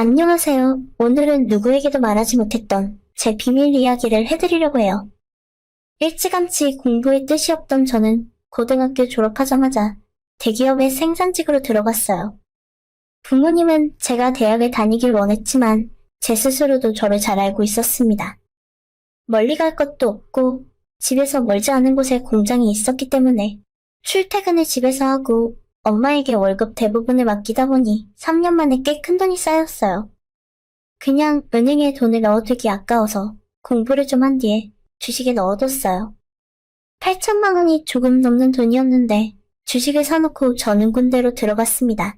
안녕하세요. 오늘은 누구에게도 말하지 못했던 제 비밀 이야기를 해드리려고 해요. 일찌감치 공부에 뜻이 없던 저는 고등학교 졸업하자마자 대기업의 생산직으로 들어갔어요. 부모님은 제가 대학을 다니길 원했지만 제 스스로도 저를 잘 알고 있었습니다. 멀리 갈 것도 없고 집에서 멀지 않은 곳에 공장이 있었기 때문에 출퇴근을 집에서 하고 엄마에게 월급 대부분을 맡기다 보니 3년 만에 꽤 큰 돈이 쌓였어요. 그냥 은행에 돈을 넣어두기 아까워서 공부를 좀 한 뒤에 주식에 넣어뒀어요. 8천만 원이 조금 넘는 돈이었는데 주식을 사놓고 저는 군대로 들어갔습니다.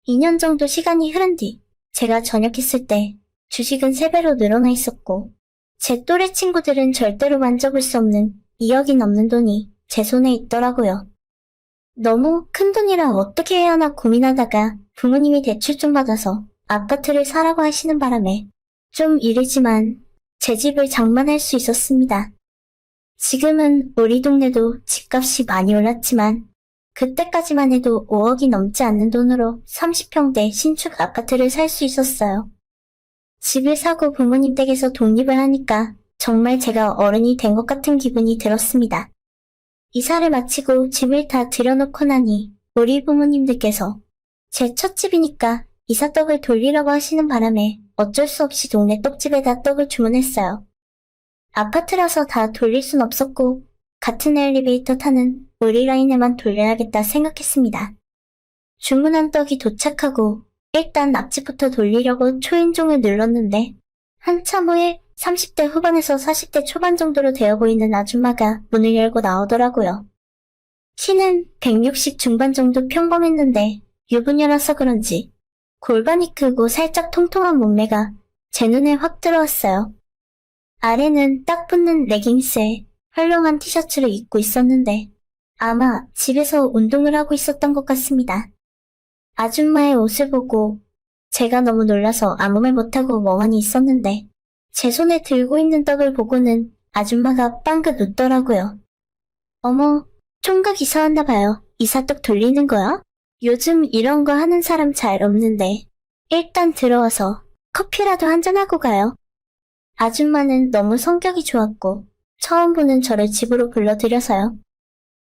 2년 정도 시간이 흐른 뒤 제가 전역했을 때 주식은 3배로 늘어나 있었고 제 또래 친구들은 절대로 만져볼 수 없는 2억이 넘는 돈이 제 손에 있더라고요. 너무 큰 돈이라 어떻게 해야 하나 고민하다가 부모님이 대출 좀 받아서 아파트를 사라고 하시는 바람에 좀 이르지만 제 집을 장만할 수 있었습니다. 지금은 우리 동네도 집값이 많이 올랐지만 그때까지만 해도 5억이 넘지 않는 돈으로 30평대 신축 아파트를 살 수 있었어요. 집을 사고 부모님 댁에서 독립을 하니까 정말 제가 어른이 된 것 같은 기분이 들었습니다. 이사를 마치고 집을 다 들여놓고 나니 우리 부모님들께서 제 첫 집이니까 이삿떡을 돌리라고 하시는 바람에 어쩔 수 없이 동네 떡집에다 떡을 주문했어요. 아파트라서 다 돌릴 순 없었고 같은 엘리베이터 타는 우리 라인에만 돌려야겠다 생각했습니다. 주문한 떡이 도착하고 일단 앞집부터 돌리려고 초인종을 눌렀는데 한참 후에 30대 후반에서 40대 초반 정도로 되어 보이는 아줌마가 문을 열고 나오더라고요. 키는 160 중반 정도 평범했는데 유부녀라서 그런지 골반이 크고 살짝 통통한 몸매가 제 눈에 확 들어왔어요. 아래는 딱 붙는 레깅스에 헐렁한 티셔츠를 입고 있었는데 아마 집에서 운동을 하고 있었던 것 같습니다. 아줌마의 옷을 보고 제가 너무 놀라서 아무 말 못하고 멍하니 있었는데 제 손에 들고 있는 떡을 보고는 아줌마가 빵긋 웃더라고요. 어머, 총각 이사 왔나 봐요. 이사떡 돌리는 거야? 요즘 이런 거 하는 사람 잘 없는데 일단 들어와서 커피라도 한잔하고 가요. 아줌마는 너무 성격이 좋았고 처음 보는 저를 집으로 불러들여서요.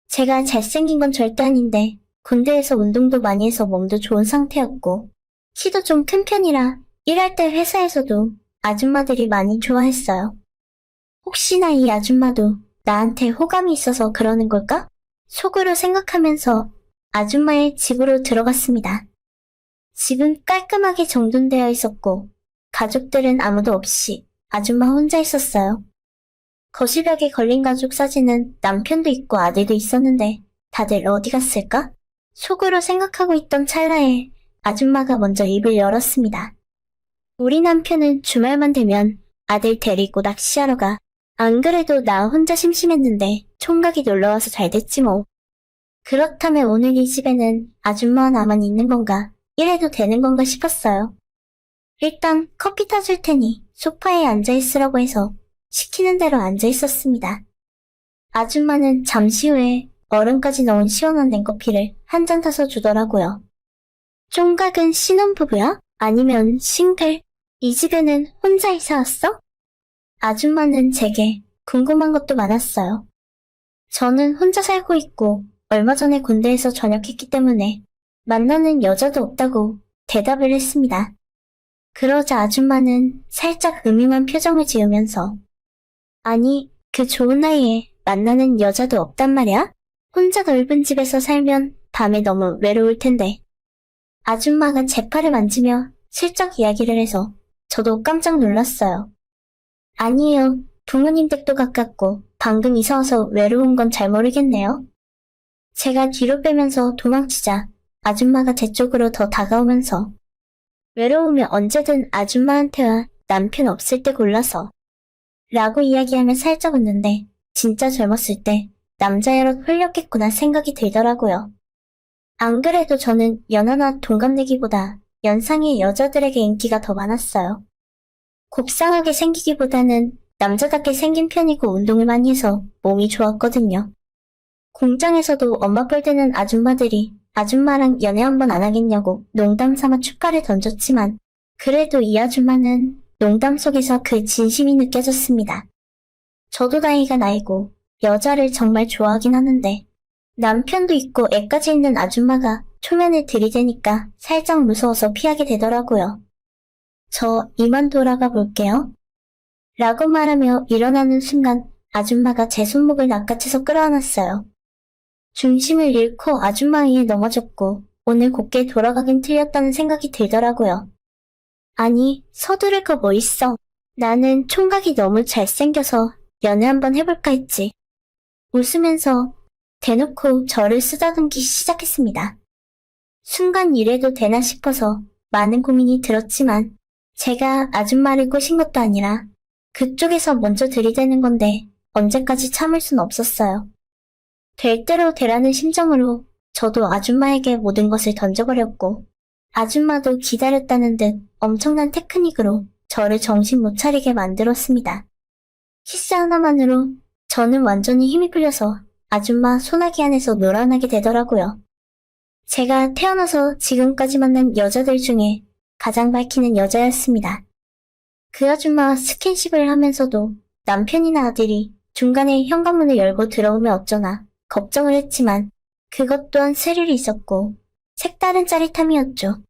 제가 잘생긴 건 절대 아닌데 군대에서 운동도 많이 해서 몸도 좋은 상태였고 키도 좀 큰 편이라 일할 때 회사에서도 아줌마들이 많이 좋아했어요. 혹시나 이 아줌마도 나한테 호감이 있어서 그러는 걸까? 속으로 생각하면서 아줌마의 집으로 들어갔습니다. 집은 깔끔하게 정돈되어 있었고 가족들은 아무도 없이 아줌마 혼자 있었어요. 거실벽에 걸린 가족 사진은 남편도 있고 아들도 있었는데 다들 어디 갔을까? 속으로 생각하고 있던 찰나에 아줌마가 먼저 입을 열었습니다. 우리 남편은 주말만 되면 아들 데리고 낚시하러 가. 안 그래도 나 혼자 심심했는데 총각이 놀러와서 잘 됐지 뭐. 그렇다면 오늘 이 집에는 아줌마와 나만 있는 건가? 이래도 되는 건가 싶었어요. 일단 커피 타줄 테니 소파에 앉아있으라고 해서 시키는 대로 앉아있었습니다. 아줌마는 잠시 후에 얼음까지 넣은 시원한 냉커피를 한 잔 타서 주더라고요. 총각은 신혼부부야? 아니면 싱글? 이 집에는 혼자 이사 왔어? 아줌마는 제게 궁금한 것도 많았어요. 저는 혼자 살고 있고 얼마 전에 군대에서 전역했기 때문에 만나는 여자도 없다고 대답을 했습니다. 그러자 아줌마는 살짝 음흉한 표정을 지으면서 아니, 그 좋은 나이에 만나는 여자도 없단 말이야? 혼자 넓은 집에서 살면 밤에 너무 외로울 텐데. 아줌마가 제 팔을 만지며 슬쩍 이야기를 해서 저도 깜짝 놀랐어요. 아니에요. 부모님 댁도 가깝고 방금 이사 와서 외로운 건 잘 모르겠네요. 제가 뒤로 빼면서 도망치자 아줌마가 제 쪽으로 더 다가오면서 외로우면 언제든 아줌마한테 와. 남편 없을 때 골라서 라고 이야기하며 살짝 웃는데 진짜 젊었을 때 남자애로 흘렸겠구나 생각이 들더라고요. 안 그래도 저는 연하나 동갑내기보다 연상의 여자들에게 인기가 더 많았어요. 곱상하게 생기기보다는 남자답게 생긴 편이고 운동을 많이 해서 몸이 좋았거든요. 공장에서도 엄마 뻘 되는 아줌마들이 아줌마랑 연애 한번 안 하겠냐고 농담 삼아 축가를 던졌지만 그래도 이 아줌마는 농담 속에서 그 진심이 느껴졌습니다. 저도 나이가 나이고 여자를 정말 좋아하긴 하는데 남편도 있고 애까지 있는 아줌마가 초면에 들이대니까 살짝 무서워서 피하게 되더라고요. 저 이만 돌아가 볼게요. 라고 말하며 일어나는 순간 아줌마가 제 손목을 낚아채서 끌어안았어요. 중심을 잃고 아줌마 위에 넘어졌고 오늘 곱게 돌아가긴 틀렸다는 생각이 들더라고요. 아니, 서두를 거 뭐 있어. 나는 총각이 너무 잘생겨서 연애 한번 해볼까 했지. 웃으면서 대놓고 저를 쓰다듬기 시작했습니다. 순간 이래도 되나 싶어서 많은 고민이 들었지만 제가 아줌마를 꼬신 것도 아니라 그쪽에서 먼저 들이대는 건데 언제까지 참을 순 없었어요. 될 대로 되라는 심정으로 저도 아줌마에게 모든 것을 던져버렸고 아줌마도 기다렸다는 듯 엄청난 테크닉으로 저를 정신 못 차리게 만들었습니다. 키스 하나만으로 저는 완전히 힘이 풀려서 아줌마 소나기 안에서 놀아나게 되더라고요. 제가 태어나서 지금까지 만난 여자들 중에 가장 밝히는 여자였습니다. 그 아줌마와 스킨십을 하면서도 남편이나 아들이 중간에 현관문을 열고 들어오면 어쩌나 걱정을 했지만 그것 또한 스릴이 있었고 색다른 짜릿함이었죠.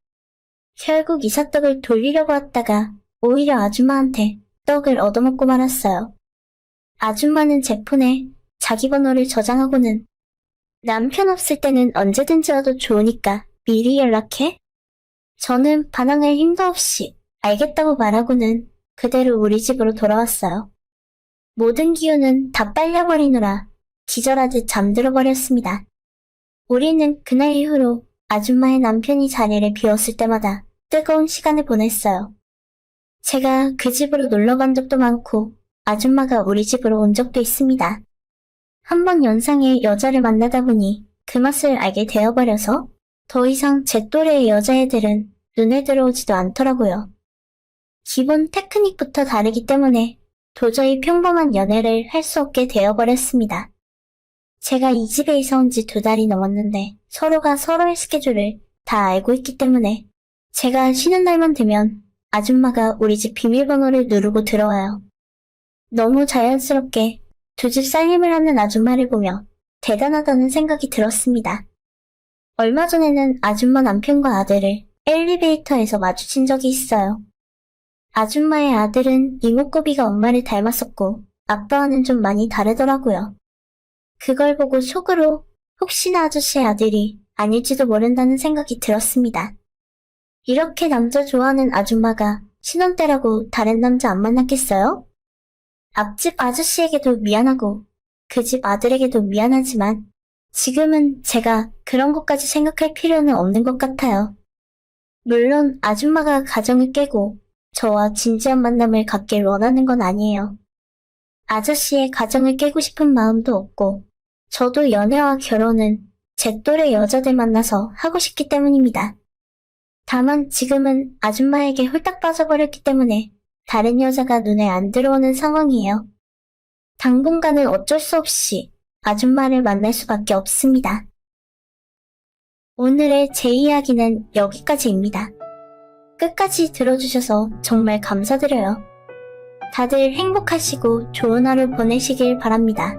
결국 이삿떡을 돌리려고 했다가 오히려 아줌마한테 떡을 얻어먹고 말았어요. 아줌마는 제 폰에 자기 번호를 저장하고는 남편 없을 때는 언제든지 와도 좋으니까 미리 연락해? 저는 반항할 힘도 없이 알겠다고 말하고는 그대로 우리 집으로 돌아왔어요. 모든 기운은 다 빨려버리느라 기절하듯 잠들어 버렸습니다. 우리는 그날 이후로 아줌마의 남편이 자리를 비웠을 때마다 뜨거운 시간을 보냈어요. 제가 그 집으로 놀러 간 적도 많고 아줌마가 우리 집으로 온 적도 있습니다. 한 번 연상의 여자를 만나다 보니 그 맛을 알게 되어버려서 더 이상 제 또래의 여자애들은 눈에 들어오지도 않더라고요. 기본 테크닉부터 다르기 때문에 도저히 평범한 연애를 할 수 없게 되어버렸습니다. 제가 이 집에 이사 온 지 2달이 넘었는데 서로가 서로의 스케줄을 다 알고 있기 때문에 제가 쉬는 날만 되면 아줌마가 우리 집 비밀번호를 누르고 들어와요. 너무 자연스럽게 두 집 살림을 하는 아줌마를 보며 대단하다는 생각이 들었습니다. 얼마 전에는 아줌마 남편과 아들을 엘리베이터에서 마주친 적이 있어요. 아줌마의 아들은 이목구비가 엄마를 닮았었고 아빠와는 좀 많이 다르더라고요. 그걸 보고 속으로 혹시나 아저씨의 아들이 아닐지도 모른다는 생각이 들었습니다. 이렇게 남자 좋아하는 아줌마가 신혼 때라고 다른 남자 안 만났겠어요? 앞집 아저씨에게도 미안하고 그 집 아들에게도 미안하지만 지금은 제가 그런 것까지 생각할 필요는 없는 것 같아요. 물론 아줌마가 가정을 깨고 저와 진지한 만남을 갖길 원하는 건 아니에요. 아저씨의 가정을 깨고 싶은 마음도 없고 저도 연애와 결혼은 제 또래 여자들 만나서 하고 싶기 때문입니다. 다만 지금은 아줌마에게 홀딱 빠져버렸기 때문에 다른 여자가 눈에 안 들어오는 상황이에요. 당분간은 어쩔 수 없이 아줌마를 만날 수밖에 없습니다. 오늘의 제 이야기는 여기까지입니다. 끝까지 들어주셔서 정말 감사드려요. 다들 행복하시고 좋은 하루 보내시길 바랍니다.